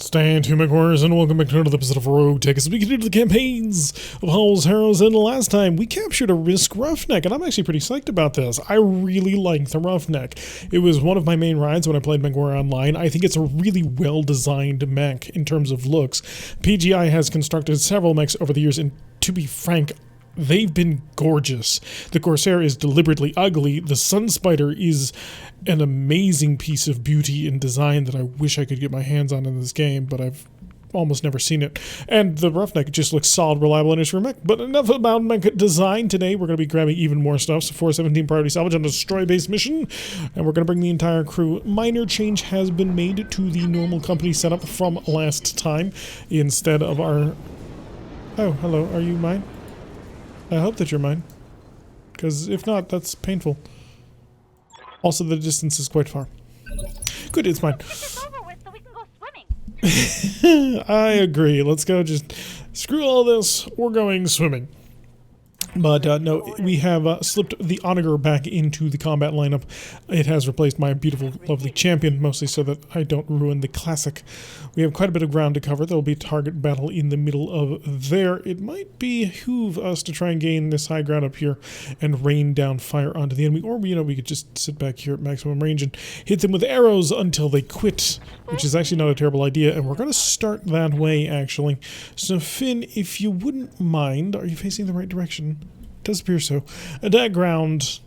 Stand to my corners and welcome back to another episode of RogueTech as we continue the campaigns of Howl's, Harrows, and last time we captured a Risk Roughneck, and I'm actually pretty psyched about this. I really like the Roughneck. It was one of my main rides when I played MechWarrior Online. I think it's a really well-designed mech in terms of looks. PGI has constructed several mechs over the years, and to be frank, they've been gorgeous. The Corsair is deliberately ugly. The Sunspider is an amazing piece of beauty and design that I wish I could get my hands on in this game, but I've almost never seen it. And the Roughneck just looks solid, reliable, and it's for mech. But enough about mech design. Today we're going to be grabbing even more stuff. So 417 priority salvage on a destroy-based mission, and we're going to bring the entire crew. Minor change has been made to the normal company setup from last time. Instead of our... Oh, hello. Are you mine? I hope that you're mine, because if not, that's painful. Also, the distance is quite far. Good, it's mine. I agree. Let's go just screw all this. We're going swimming. But no, we have slipped the Onager back into the combat lineup. It has replaced my beautiful, lovely champion, mostly so that I don't ruin the classic. We have quite a bit of ground to cover. There will be a target battle in the middle of there. It might behoove us to try and gain this high ground up here and rain down fire onto the enemy. Or, you know, we could just sit back here at maximum range and hit them with arrows until they quit, which is actually not a terrible idea. And we're going to start that way, actually. So, Finn, if you wouldn't mind, are you facing the right direction? It does appear so. That ground,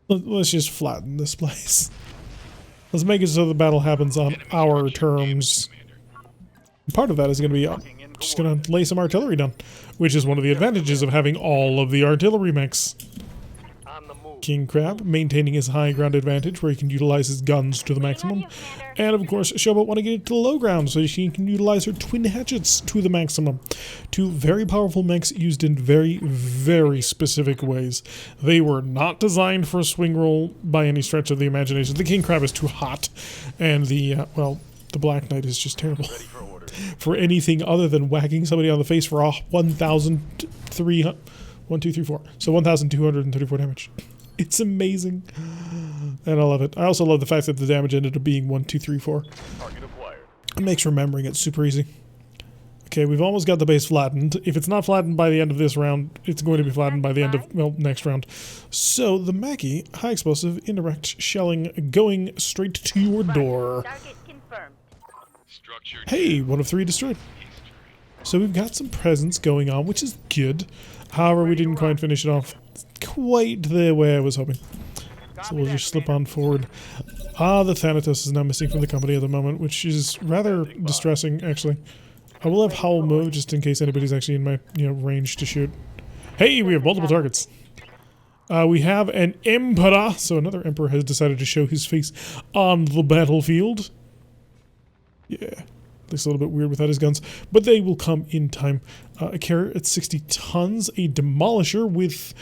let's just flatten this place. Let's make it so the battle happens on our terms. Part of that is going to be just going to lay some artillery down, which is one of the advantages of having all of the artillery mechs. King CRAC maintaining his high ground advantage where he can utilize his guns to the maximum. And of course, Showboat want to get it to the low ground so she can utilize her twin hatchets to the maximum. Two very powerful mechs used in very, very specific ways. They were not designed for a swing roll by any stretch of the imagination. The King CRAC is too hot, and the, well, the Black Knight is just terrible. For anything other than whacking somebody on the face for 1,300... 1, 2, 3, 4. So 1,234 damage. It's amazing. And I love it. I also love the fact that the damage ended up being 1, 2, 3, 4. It makes remembering it super easy. Okay, we've almost got the base flattened. If it's not flattened by the end of this round, it's going to be flattened by the end of, well, next round. So, the Mackie, high explosive, indirect shelling, going straight to your door. Hey, 1 of 3 destroyed. So we've got some presence going on, which is good. However, we didn't quite finish it off quite the way I was hoping. So we'll just slip on forward. The Thanatos is now missing from the company at the moment, which is rather distressing, actually. I will have Howl move just in case anybody's actually in my, range to shoot. Hey, we have multiple targets. We have an Emperor, so another Emperor has decided to show his face on the battlefield. Yeah. Looks a little bit weird without his guns, but they will come in time. A carrier at 60 tons, a demolisher with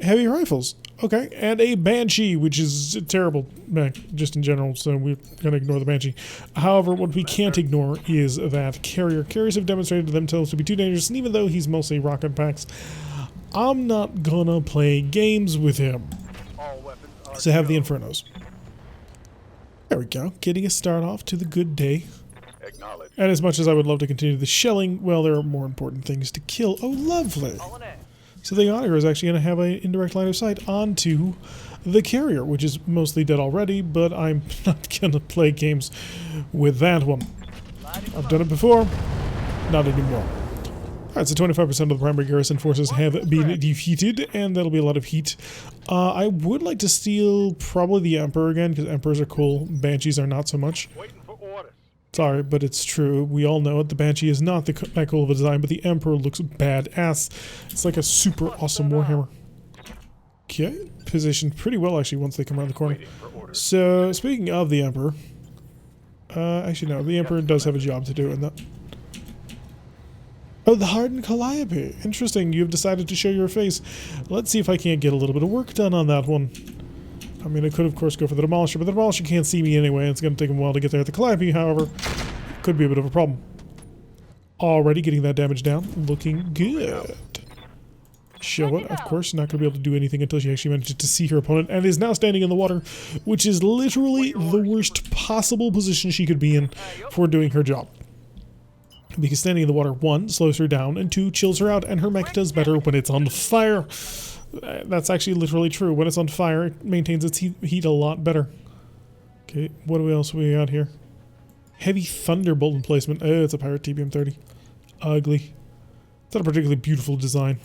heavy rifles. Okay, and a Banshee, which is a terrible mech, just in general, so we're going to ignore the Banshee. However, what we can't ignore is that carrier. Carriers have demonstrated themselves to be too dangerous, and even though he's mostly rocket packs, I'm not gonna play games with him. So have the Infernos. There we go, getting a start off to the good day. And as much as I would love to continue the shelling, well, there are more important things to kill. Oh, lovely. So the Onager is actually going to have an indirect line of sight onto the carrier, which is mostly dead already, but I'm not going to play games with that one. I've done it before, not anymore. Alright, so 25% of the primary garrison forces have been defeated, and that'll be a lot of heat. I would like to steal probably the Emperor again, because Emperors are cool, Banshees are not so much. Sorry, but it's true. We all know it. The Banshee is not that cool of a design, but the Emperor looks badass. It's like a super awesome Warhammer. Okay, positioned pretty well actually once they come around the corner. So, speaking of the Emperor, actually no, the Emperor does have a job to do in that. Oh, the hardened Calliope. Interesting, you've decided to show your face. Let's see if I can't get a little bit of work done on that one. I mean, I could, of course, go for the Demolisher, but the Demolisher can't see me anyway. It's going to take him a while to get there. The Calliope, however, could be a bit of a problem. Already getting that damage down. Looking good. Show it, of course, not going to be able to do anything until she actually manages to see her opponent and is now standing in the water, which is literally the worst possible position she could be in for doing her job. Because standing in the water, 1, slows her down, and 2, chills her out, and her mech does better when it's on fire. That's actually literally true. When it's on fire, it maintains its heat a lot better. Okay, what else we got here? Heavy Thunderbolt emplacement. Oh, it's a Pirate TBM-30. Ugly. It's not a particularly beautiful design.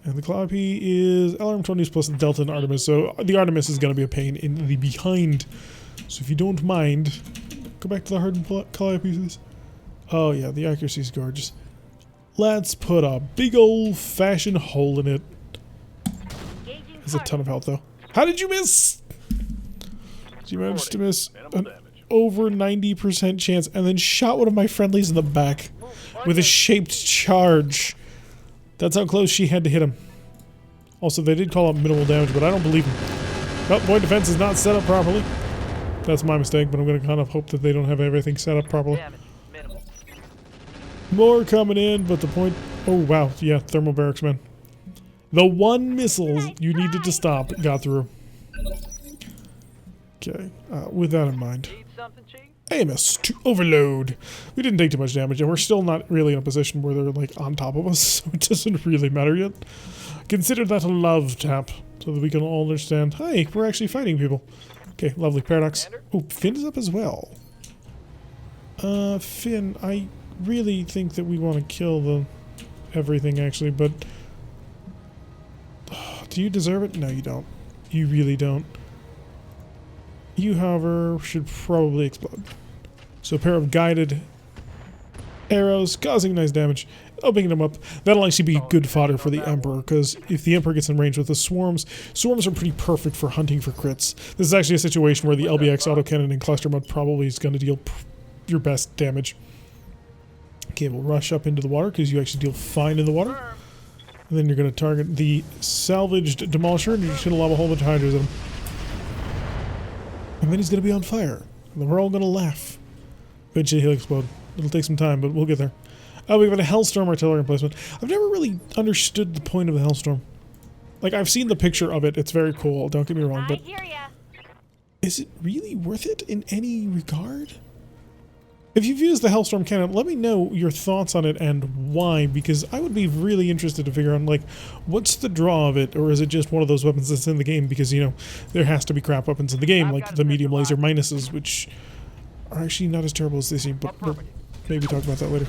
And the Calliope is LRM-20s plus the Delta and Artemis, so the Artemis is going to be a pain in the behind. So if you don't mind, go back to the hardened Calliope, please. Oh yeah, the accuracy is gorgeous. Let's put a big old-fashioned hole in it. There's a ton of health, though. How did you miss? You managed to miss an over 90% chance and then shot one of my friendlies in the back with a shaped charge. That's how close she had to hit him. Also, they did call out minimal damage, but I don't believe him. Oh, point defense is not set up properly. That's my mistake, but I'm going to kind of hope that they don't have everything set up properly. More coming in, but the point... Oh, wow. Yeah, thermal barracks, man. The one missile you needed to stop got through. Okay, with that in mind. AMS to overload. We didn't take too much damage, and we're still not really in a position where they're, like, on top of us, so it doesn't really matter yet. Consider that a love tap, so that we can all understand, hey, we're actually fighting people. Okay, lovely. Paradox. Oh, Finn is up as well. Finn, I really think that we want to kill the everything, actually, but... do you deserve it? No, you don't. You really don't. You, however, should probably explode. So a pair of guided arrows causing nice damage, opening them up. That'll actually be good fodder for the Emperor, because if the Emperor gets in range with the swarms are pretty perfect for hunting for crits. This is actually a situation where the LBX autocannon in cluster mode probably is going to deal your best damage. Okay, we'll rush up into the water, because you actually deal fine in the water. And then you're going to target the salvaged demolisher, and you're just going to lob a whole bunch of hydras at him. And then he's going to be on fire. And then we're all going to laugh. Eventually he'll explode. It'll take some time, but we'll get there. We've got a Hellstorm artillery emplacement. I've never really understood the point of the Hellstorm. Like, I've seen the picture of it. It's very cool. Don't get me wrong, but... is it really worth it in any regard? If you've used the Hellstorm cannon, let me know your thoughts on it and why, because I would be really interested to figure out, like, what's the draw of it, or is it just one of those weapons that's in the game because, you know, there has to be crap weapons in the game, like the medium laser minuses, which are actually not as terrible as they seem, but we'll maybe talk about that later.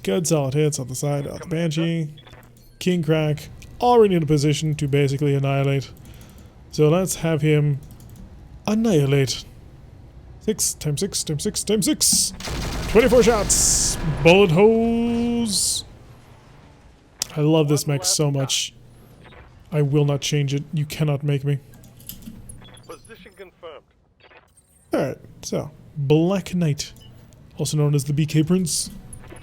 Good solid hits on the side of the Banshee. King CRAC, already in a position to basically annihilate. So let's have him annihilate. 6 times 6 times 6 times 6. 24 shots. Bullet holes. I love this mech so much. I will not change it. You cannot make me. Position confirmed. Alright, so Black Knight, also known as the BK Prince.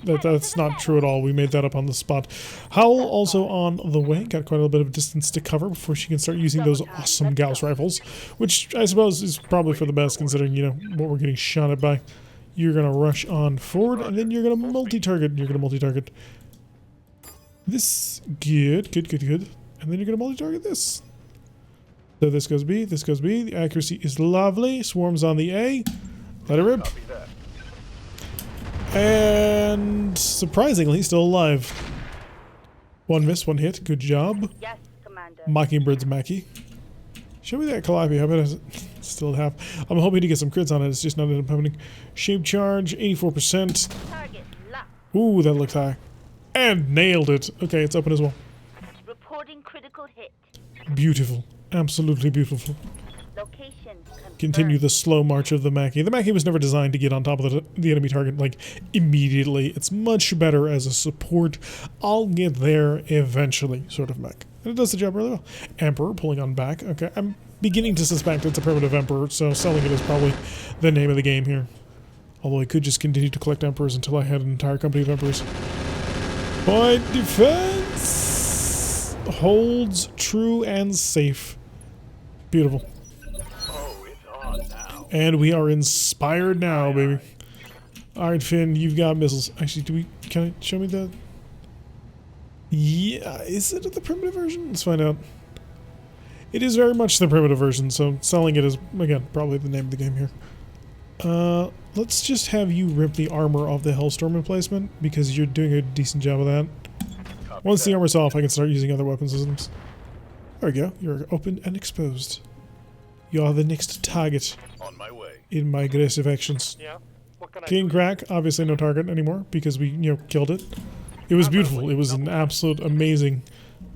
That's not true at all. We made that up on the spot. Howl also on the way. Got quite a little bit of distance to cover before she can start using those awesome Gauss rifles, which I suppose is probably for the best considering, you know, what we're getting shot at by. You're going to rush on forward, and then you're going to multi-target. You're going to multi-target this. Good, good, good, good. And then you're going to multi-target this. So this goes B, this goes B. The accuracy is lovely. Swarms on the A. Let it rip. And surprisingly, still alive. One miss, one hit. Good job. Yes, Commander. Mockingbird's Mackie. Show me that Calliope. How about it? Still have. I'm hoping to get some crits on it. It's just not happening. Shape charge, 84%. Target locked. Ooh, that looks high. And nailed it. Okay, it's open as well. Reporting critical hit. Beautiful. Absolutely beautiful. Location confirmed. Continue the slow march of the Mackie. The Mackie was never designed to get on top of the enemy target, like, immediately. It's much better as a support. I'll get there eventually, sort of mech. And it does the job really well. Emperor pulling on back. Okay, I'm beginning to suspect it's a primitive Emperor, so selling it is probably the name of the game here. Although I could just continue to collect Emperors until I had an entire company of Emperors. Point defense holds true and safe. Beautiful. And we are inspired now, baby. Alright, Finn, you've got missiles. Actually, can I show me that? Yeah, is it the primitive version? Let's find out. It is very much the primitive version, so selling it is, again, probably the name of the game here. Let's just have you rip the armor off the Hellstorm emplacement, because you're doing a decent job of that. Once the armor's off, I can start using other weapon systems. There we go. You're open and exposed. You are the next target On my way. in my aggressive actions. Yeah. What can King I do? CRAC, obviously no target anymore, because we, killed it. It was beautiful. It was an absolute amazing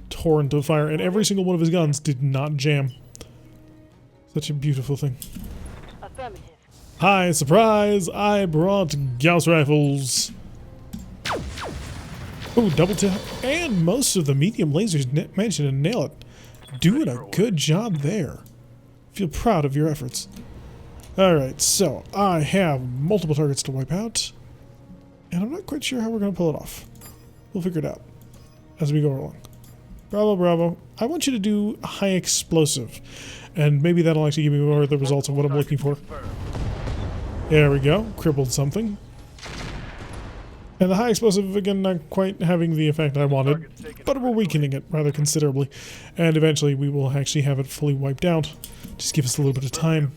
torrent of fire, and every single one of his guns did not jam. Such a beautiful thing. Affirmative. Hi, surprise! I brought Gauss rifles. Oh, double tap. And most of the medium lasers managed to nail it. Doing a good job there. Feel proud of your efforts. Alright, so I have multiple targets to wipe out. And I'm not quite sure how we're going to pull it off. We'll figure it out as we go along. Bravo, bravo. I want you to do high explosive. And maybe that'll actually give me more of the results of what I'm looking for. There we go. Crippled something. And the high explosive, again, not quite having the effect I wanted, but we're weakening it rather considerably. And eventually we will actually have it fully wiped out. Just give us a little bit of time.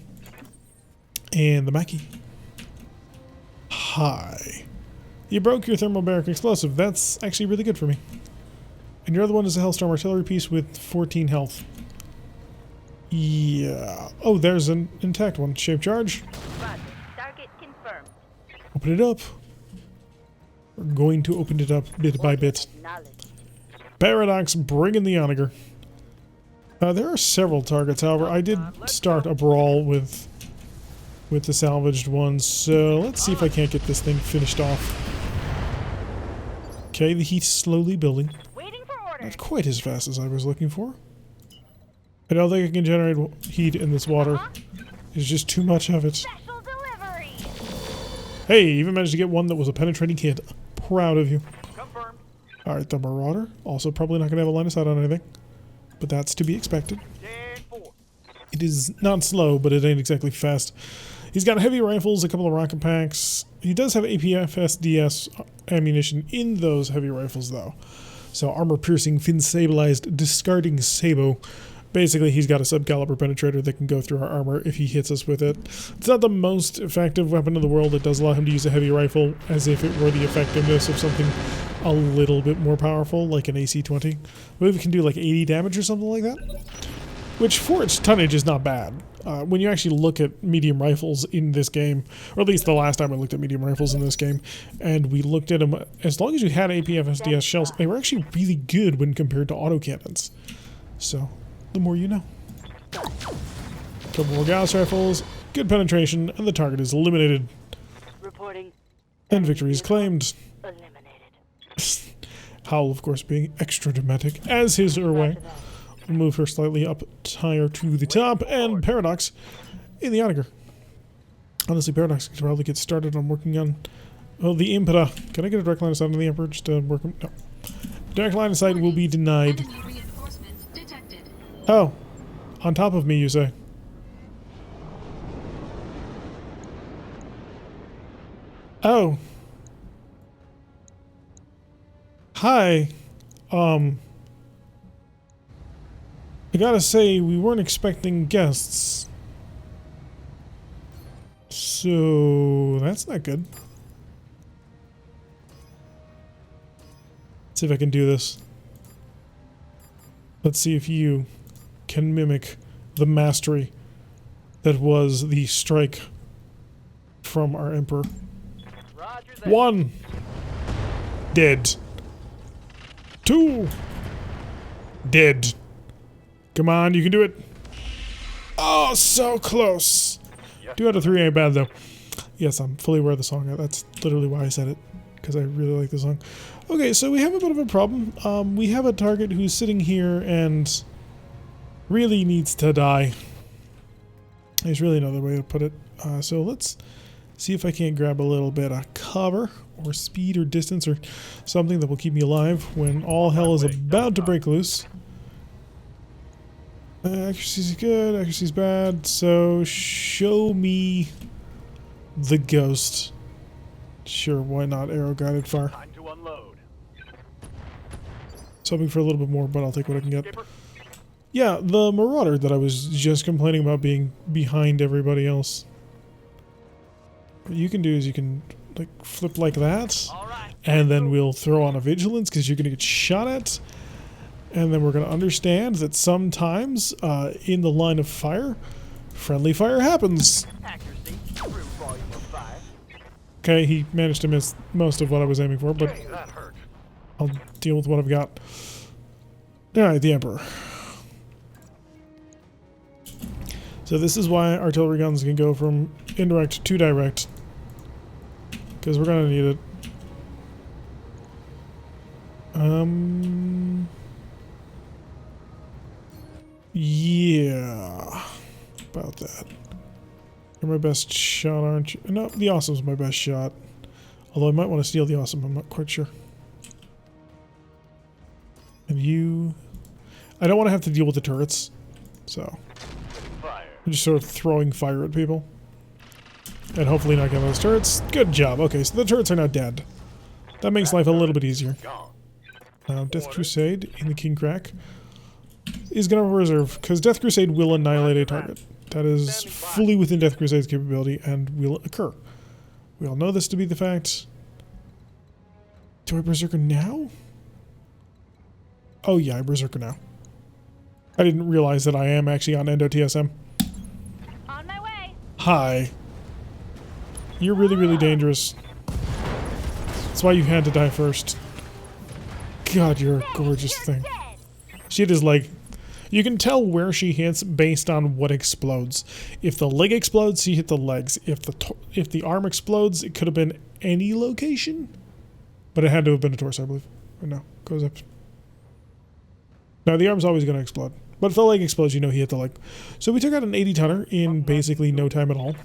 And the Mackie. Hi. You broke your thermobaric explosive. That's actually really good for me. And your other one is a Hellstorm artillery piece with 14 health. Yeah. Oh, there's an intact one. Shape charge. Roger. Target confirmed. Open it up. We're going to open it up bit by bit. Knowledge. Paradox, bring in the onager. There are several targets, however. I did start a brawl with the salvaged ones, so let's see if I can't get this thing finished off. Okay, the heat's slowly building. Waiting for orders. Not quite as fast as I was looking for. I don't think I can generate heat in this water. There's just too much of it. Special delivery. Hey, even managed to get one that was a penetrating hit. Proud of you. Confirmed. Alright, the Marauder. Also probably not going to have a line of sight on anything. But that's to be expected. 10-4. It is not slow, but it ain't exactly fast. He's got heavy rifles, a couple of rocket packs. He does have APF SDS ammunition in those heavy rifles, though. So armor-piercing, fin-stabilized, discarding sabo. Basically, he's got a subcaliber penetrator that can go through our armor if he hits us with it. It's not the most effective weapon in the world. It does allow him to use a heavy rifle as if it were the effectiveness of something a little bit more powerful, like an AC-20. I believe it can do like 80 damage or something like that. Which, for its tonnage, is not bad. When you actually look at medium rifles in this game, or at least the last time I looked at medium rifles in this game, and we looked at them, as long as you had APF SDS shells, they were actually really good when compared to autocannons. So, the more you know. Couple more Gauss rifles, good penetration, and the target is eliminated. Reporting. And victory is claimed. Eliminated. Howl, of course, being extra dramatic, as his Urway. We'll move her slightly up higher to the top, and Paradox in the onager. Honestly, Paradox could probably get started on working on, well, the Impera. Can I get a direct line of sight on the Emperor just to work on? No. Direct line of sight will be denied. Oh, on top of me, you say? Oh. Hi. I gotta say, we weren't expecting guests. So, that's not good. Let's see if I can do this. Let's see if you can mimic the mastery that was the strike from our Emperor. Roger that. 1. Dead. 2. Dead. Come on, you can do it. Oh, so close. 2 out of 3 ain't bad, though. Yes, I'm fully aware of the song. That's literally why I said it, because I really like the song. Okay, so we have a bit of a problem. We have a target who's sitting here and really needs to die. There's really another way to put it. So let's see if I can't grab a little bit of cover or speed or distance or something that will keep me alive when all hell is about to break loose. Accuracy's good, accuracy's bad, so show me the ghost. Sure, why not? Arrow guided fire. Time to unload. was hoping for a little bit more, but I'll take what I can get. Yeah, the Marauder that I was just complaining about being behind everybody else. What you can do is you can like flip like that, and then we'll throw on a vigilance because you're going to get shot at. And then we're going to understand that sometimes in the line of fire, friendly fire happens. Accuracy, true volume of fire. Okay, he managed to miss most of what I was aiming for, but Hey, that hurt. I'll deal with what I've got. Alright, the Emperor. So this is why artillery guns can go from indirect to direct. Because we're going to need it. Yeah. About that. You're my best shot, aren't you? No, the Awesome's my best shot. Although I might want to steal the Awesome, I'm not quite sure. And you... I don't want to have to deal with the turrets. So... Fire. I'm just sort of throwing fire at people. And hopefully not get those turrets. Good job. Okay, so the turrets are now dead. That makes life a little bit easier. Gone. Now, Death Crusade in the King CRAC is going to reserve, because Death Crusade will annihilate a target. That is fully within Death Crusade's capability and will occur. We all know this to be the fact. Do I Berserker now? Oh yeah, I Berserker now. I didn't realize that I am actually on Endo TSM. On my way. Hi. You're really, really dangerous. That's why you had to die first. God, you're a gorgeous thing. She is like... You can tell where she hits based on what explodes. If the leg explodes, she hit the legs. If the arm explodes, it could have been any location. But it had to have been a torso, I believe. Or no, goes up. No, the arm's always going to explode. But if the leg explodes, you know he hit the leg. So we took out an 80-tonner in basically no time at all.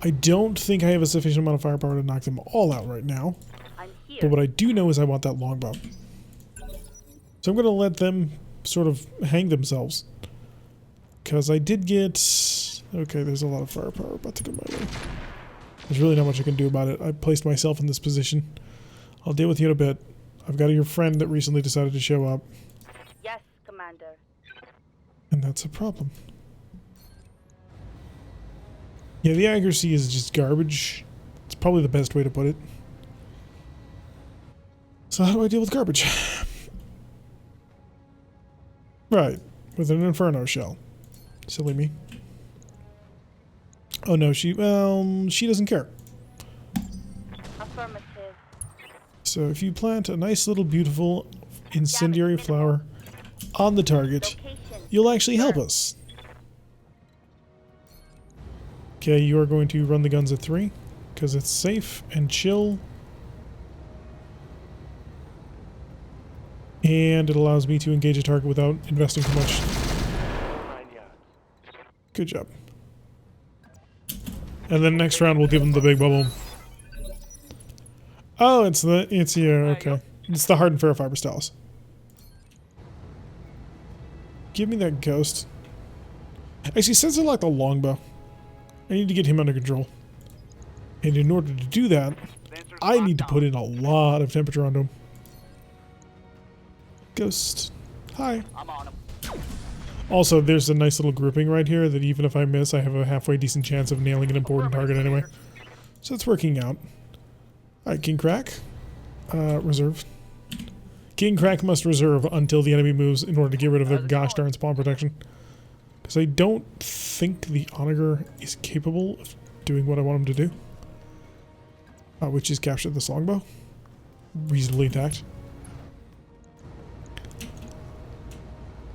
I don't think I have a sufficient amount of firepower to knock them all out right now. I'm here. But what I do know is I want that longbow. So I'm going to let them sort of hang themselves. Because I did get... Okay, there's a lot of firepower about to come my way. There's really not much I can do about it. I placed myself in this position. I'll deal with you in a bit. I've got your friend that recently decided to show up. Yes, Commander. And that's a problem. Yeah, the accuracy is just garbage. It's probably the best way to put it. So how do I deal with garbage? Right, with an Inferno shell. Silly me. Oh no, she doesn't care. Affirmative. So if you plant a nice little beautiful incendiary flower on the target, Location. you'll actually help us. Okay, you are going to run the guns at 3, because it's safe and chill. And it allows me to engage a target without investing too much. 9 yards. Good job. And then next round we'll give them the big bubble. Oh, it's here, okay. It's the hardened ferrofiber stylus. Give me that ghost. Actually, since I like the longbow, I need to get him under control. And in order to do that, I need to put in a lot of temperature onto him. Ghost. Hi. I'm on him. Also, there's a nice little grouping right here that even if I miss, I have a halfway decent chance of nailing an important target anyway. So it's working out. Alright, King CRAC. Reserve. King CRAC must reserve until the enemy moves in order to get rid of their gosh darn spawn protection. Because I don't think the Onager is capable of doing what I want him to do. Which is capture this longbow. Reasonably intact.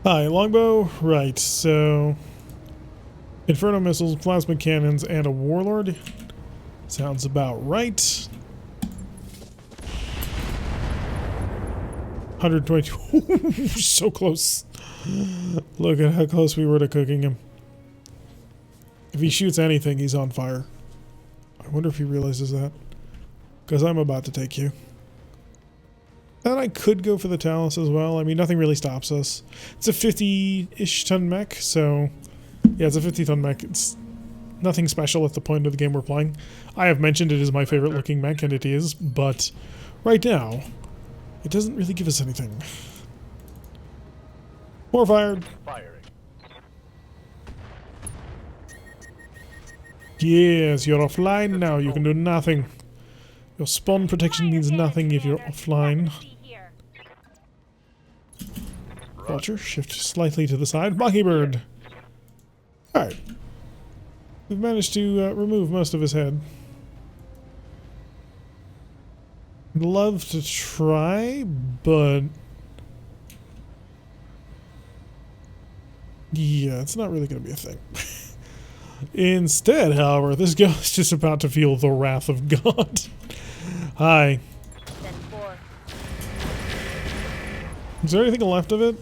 Hi, longbow. Right, so... Inferno missiles, plasma cannons, and a warlord. Sounds about right. 122. So close. Look at how close we were to cooking him. If he shoots anything, he's on fire. I wonder if he realizes that. Because I'm about to take you. And I could go for the Talus as well. I mean, nothing really stops us. It's a 50-ish ton mech, so... Yeah, it's a 50-ton mech. It's nothing special at the point of the game we're playing. I have mentioned it is my favorite looking mech, and it is, but right now, it doesn't really give us anything. More fired. Firing. Yes, you're offline now. You can do nothing. Your spawn protection means nothing if you're offline. Here. Vulture, shift slightly to the side. Mockingbird. Alright. We've managed to remove most of his head. I'd love to try, but... yeah, it's not really going to be a thing. Instead, however, this guy is just about to feel the wrath of God. Hi. Then 4. Is there anything left of it?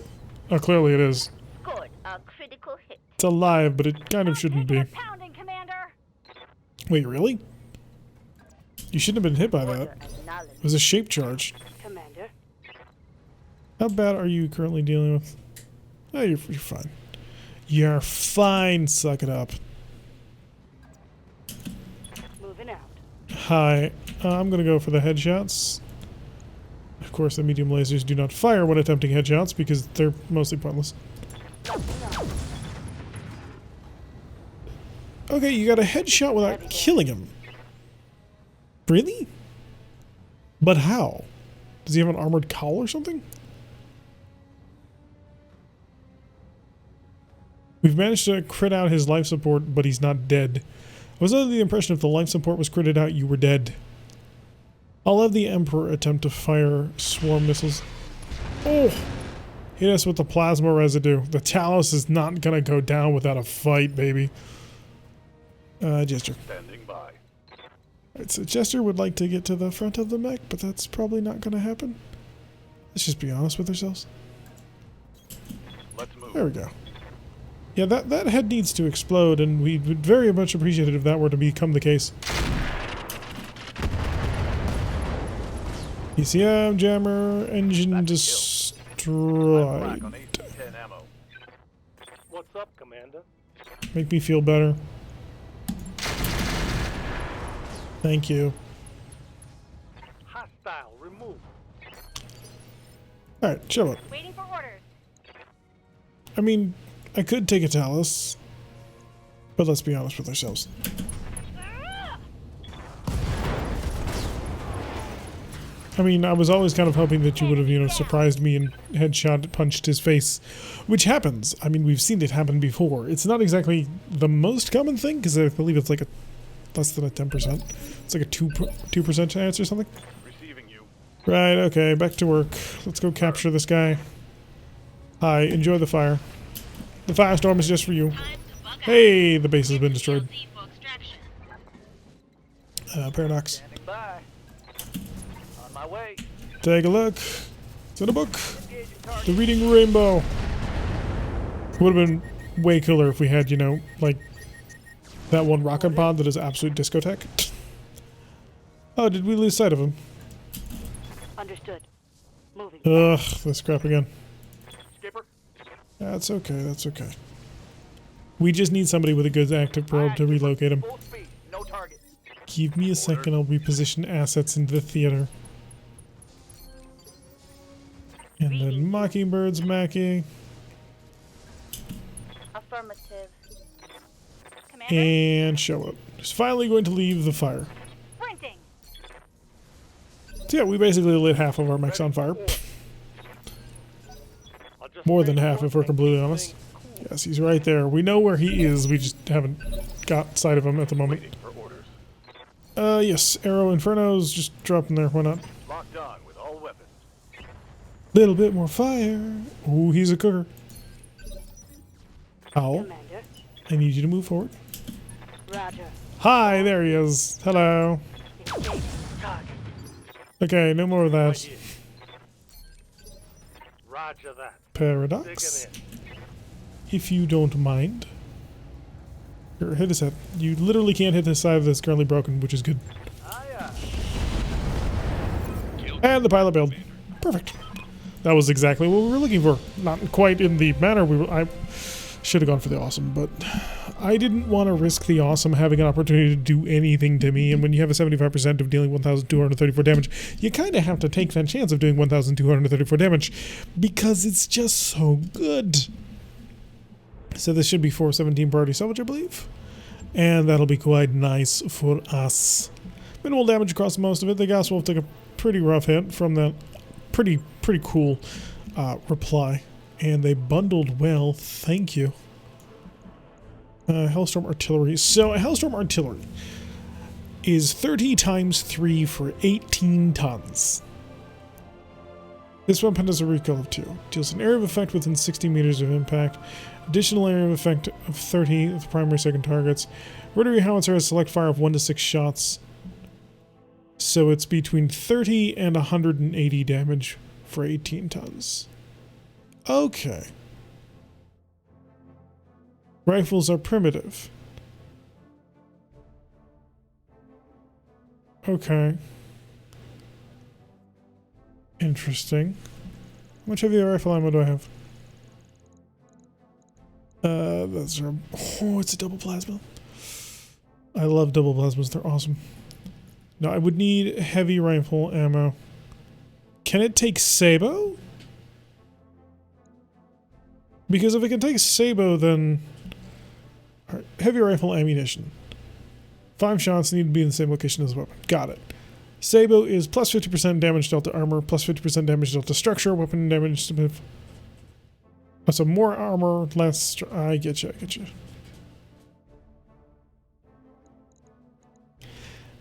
Oh, clearly it is. Good. A critical hit. It's alive, but it kind of shouldn't be. Pounding, Commander. Wait, really? You shouldn't have been hit by that. Order acknowledged. It was a shape charge. Commander. How bad are you currently dealing with? Oh, you're fine. You're fine. Suck it up. Moving out. Hi. I'm going to go for the headshots. Of course, the medium lasers do not fire when attempting headshots because they're mostly pointless. Okay, you got a headshot without killing him. Really? But how? Does he have an armored cowl or something? We've managed to crit out his life support, but he's not dead. I was under the impression if the life support was critted out, you were dead. I'll have the Emperor attempt to fire swarm missiles. Oh! Hit us with the plasma residue. The Talos is not gonna go down without a fight, baby. Jester. Standing by. Alright, so Jester would like to get to the front of the mech, but that's probably not gonna happen. Let's just be honest with ourselves. Let's move. There we go. Yeah, that head needs to explode, and we would very much appreciate it if that were to become the case. ECM, jammer, engine destroyed. On 8-10 ammo. What's up, Commander? Make me feel better. Thank you. Hostile removed. Alright, show up. Waiting for orders. I mean, I could take a Talus, but let's be honest with ourselves. I mean, I was always kind of hoping that you would have, you know, surprised me and headshot punched his face, which happens. I mean, we've seen it happen before. It's not exactly the most common thing, because I believe it's like a less than a 10%. It's like a 2% chance or something. Receiving you. Right, okay, back to work. Let's go capture this guy. Hi, enjoy the fire. The firestorm is just for you. Hey, the base has been destroyed. Paradox. Standing by. On my way. Take a look. It's in a book. The Reading Rainbow. Would have been way cooler if we had, you know, like that one rocket pod that is absolute discotheque. Oh, did we lose sight of him? Understood. Moving. Ugh, this crap again. Skipper. That's okay, that's okay. We just need somebody with a good active probe to relocate him. Full speed. No target. Give me a second, I'll reposition assets into the theater. And then Mockingbird's macking. Affirmative. Commander. And show up. He's finally going to leave the fire. Sprinting. So yeah, we basically lit half of our mechs on fire. I'll just More than half, if we're completely honest. Yes, he's right there. We know where he is, we just haven't got sight of him at the moment. waiting for orders. Yes, Arrow Infernos, just drop them there, why not? Locked on with all weapons. Little bit more fire. Ooh, he's a cooker. Howl, Commander. I need you to move forward. Roger. Hi, there he is. Hello. Engage. Target. Okay, no more of that. Right here. Roger that. Paradox, Digging if you don't mind. Here, hit his head. You literally can't hit this side that's currently broken, which is good. in. Aye, aye. And the pilot build. Perfect. That was exactly what we were looking for. Not quite in the manner we were... Should have gone for the awesome, but I didn't want to risk the awesome having an opportunity to do anything to me, and when you have a 75% of dealing 1,234 damage, you kind of have to take that chance of doing 1,234 damage, because it's just so good. So this should be 417 priority salvage, I believe, and that'll be quite nice for us. Minimal damage across most of it. The gas wolf took a pretty rough hit from that pretty cool reply. And they bundled well, thank you. Hellstorm Artillery. So a Hellstorm Artillery is 30 times 3 for 18 tons. This weapon has a recoil of 2. Deals an area of effect within 60 meters of impact. Additional area of effect of 30 with primary second targets. Rotary howitzer has select fire of 1 to 6 shots. So it's between 30 and 180 damage for 18 tons. Okay. Rifles are primitive. Okay. Interesting. How much heavy rifle ammo do I have? That's a... Oh, it's a double plasma. I love double plasmas. They're awesome. No, I would need heavy rifle ammo. Can it take Sabo? Because if it can take Sabo, then... Alright, heavy rifle ammunition. 5 shots need to be in the same location as the weapon. Got it. Sabo is plus 50% damage dealt to armor, plus 50% damage dealt to structure, weapon damage to move. So more armor, less... I get you, I get you.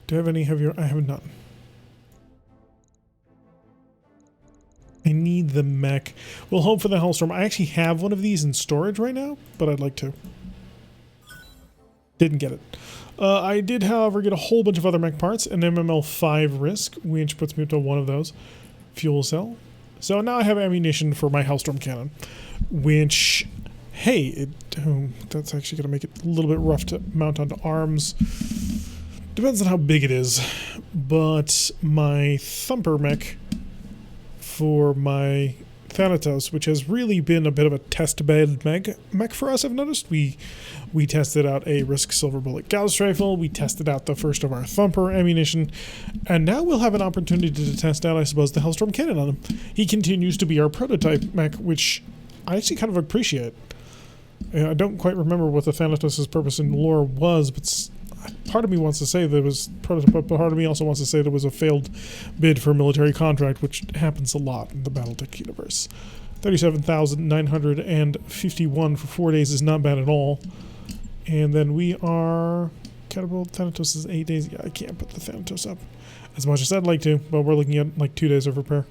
Do I have any heavier? I have none. I need the mech. We'll hope for the Hellstorm. I actually have one of these in storage right now, but I'd like to. Didn't get it. I did, however, get a whole bunch of other mech parts, an MML5 risk, which puts me up to one of those. Fuel cell. So now I have ammunition for my Hellstorm cannon, which, hey, that's actually going to make it a little bit rough to mount onto arms. Depends on how big it is, but my Thumper mech for my Thanatos, which has really been a bit of a test bed mech for us, I've noticed. We tested out a Risk Silver Bullet Gauss rifle, we tested out the first of our Thumper ammunition, and now we'll have an opportunity to test out, I suppose, the Hellstorm cannon on him. He continues to be our prototype mech, which I actually kind of appreciate. I don't quite remember what the Thanatos' purpose in lore was, but part of me wants to say that it was prototype, but part of me also wants to say that it was a failed bid for a military contract, which happens a lot in the BattleTech universe. 37,951 for 4 days is not bad at all. And then we are... Catapult Thanatos is 8 days. Yeah, I can't put the Thanatos up as much as I'd like to, but we're looking at like 2 days of repair.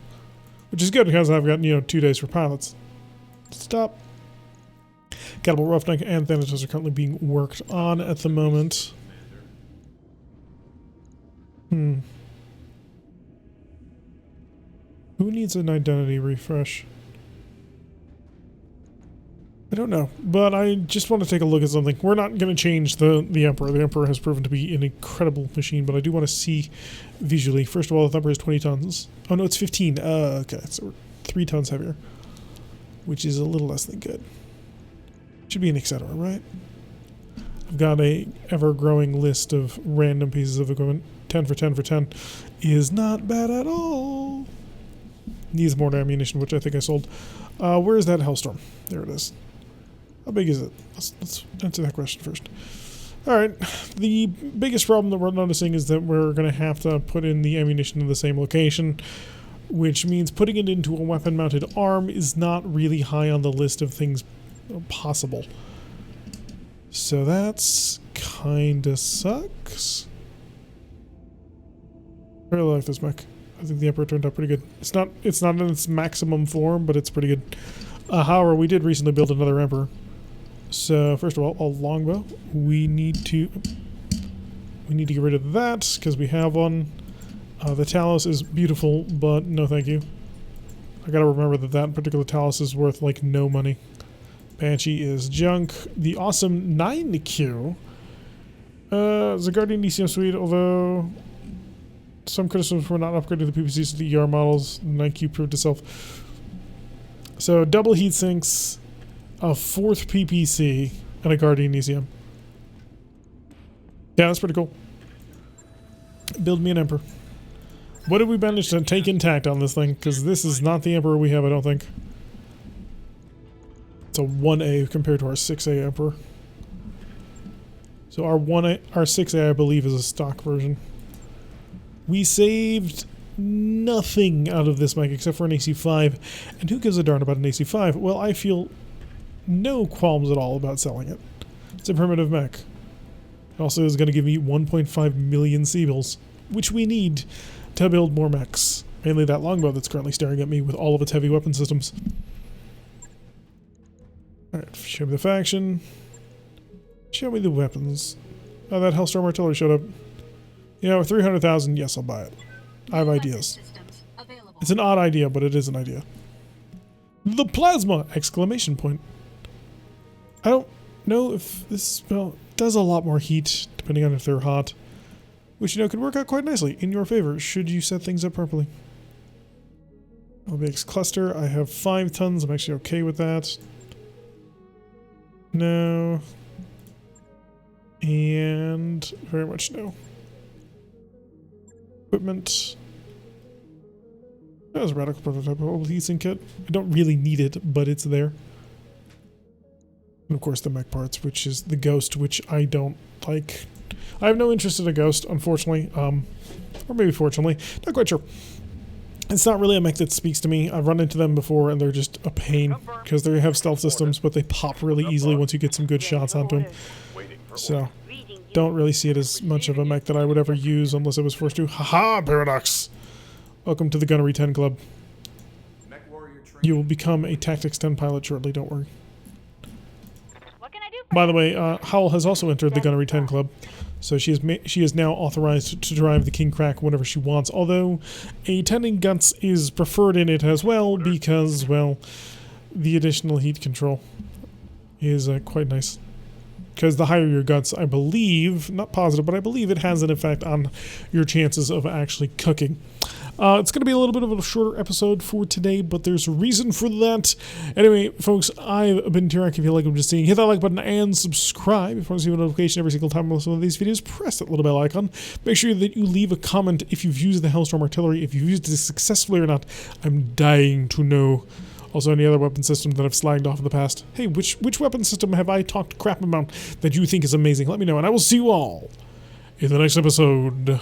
Which is good because I've got, 2 days for pilots. Stop. Catapult Roughneck and Thanatos are currently being worked on at the moment. Who needs an identity refresh? I don't know, but I just want to take a look at something. We're not going to change the Emperor. The Emperor has proven to be an incredible machine, but I do want to see visually. First of all, the Thumper is 20 tons. Oh no, it's 15. Okay, so we're 3 tons heavier, which is a little less than good. Should be an etc., right? I've got a ever-growing list of random pieces of equipment. 10 for 10 for 10 is not bad at all. Needs more ammunition, which I think I sold. Where is that Hellstorm? There it is. How big is it? Let's answer that question first. Alright, the biggest problem that we're noticing is that we're going to have to put in the ammunition in the same location, which means putting it into a weapon-mounted arm is not really high on the list of things possible. So that's kinda sucks. I really like this mech. I think the Emperor turned out pretty good. It's not in its maximum form, but it's pretty good. However, we did recently build another Emperor. So first of all, a longbow. We need to get rid of that because we have one. The Talos is beautiful, but no thank you. I gotta remember that particular Talos is worth like no money. Banshee is junk. The awesome 9Q. The Guardian DCM suite, although some criticisms for not upgrading the PPCs to the ER models, 9Q proved itself. So double heat sinks, a 4th PPC, and a Guardian ECM. Yeah, that's pretty cool. Build me an Emperor. What did we manage to take intact on this thing? Because this is not the Emperor we have, I don't think. It's a 1A compared to our 6A Emperor. So our 6A, I believe, is a stock version. We saved nothing out of this mech except for an AC5. And who gives a darn about an AC5? Well, I feel no qualms at all about selling it. It's a primitive mech. It also is going to give me 1.5 million Seabills, which we need to build more mechs. Mainly that longbow that's currently staring at me with all of its heavy weapon systems. Alright, show me the faction. Show me the weapons. Oh, that Hellstorm artillery showed up. You know, 300,000, yes, I'll buy it. I have ideas. It's an odd idea, but it is an idea. The plasma! Exclamation point. I don't know if this spell does a lot more heat, depending on if they're hot. Which, you know, could work out quite nicely in your favor, should you set things up properly. LBX cluster, I have 5 tons, I'm actually okay with that. No. And very much no. Equipment. That was a radical prototype of old heatsink kit. I don't really need it, but it's there. And of course the mech parts, which is the Ghost, which I don't like. I have no interest in a Ghost, unfortunately. Or maybe fortunately. Not quite sure. It's not really a mech that speaks to me. I've run into them before and they're just a pain because they have stealth systems, but they pop really easily once you get some good shots onto them. So, don't really see it as much of a mech that I would ever use unless I was forced to. Haha, Paradox! Welcome to the Gunnery 10 Club. You will become a Tactics 10 pilot shortly, don't worry. What can I do for By the way, Howl has also entered the Gunnery 10 Club. So she is now authorized to drive the King CRAC whenever she wants, although a 10 in guts is preferred in it as well because, well, the additional heat control is quite nice. Because the higher your guts, I believe, not positive, but I believe it has an effect on your chances of actually cooking. It's going to be a little bit of a shorter episode for today, but there's a reason for that. Anyway, folks, I've been CRAC. If you like what I'm just seeing, hit that like button and subscribe. If you want to see a notification every single time I post one of these videos, press that little bell icon. Make sure that you leave a comment if you've used the Hellstorm artillery, if you've used it successfully or not. I'm dying to know. Also, any other weapon system that I've slagged off in the past. Hey, which weapon system have I talked crap about that you think is amazing? Let me know, and I will see you all in the next episode.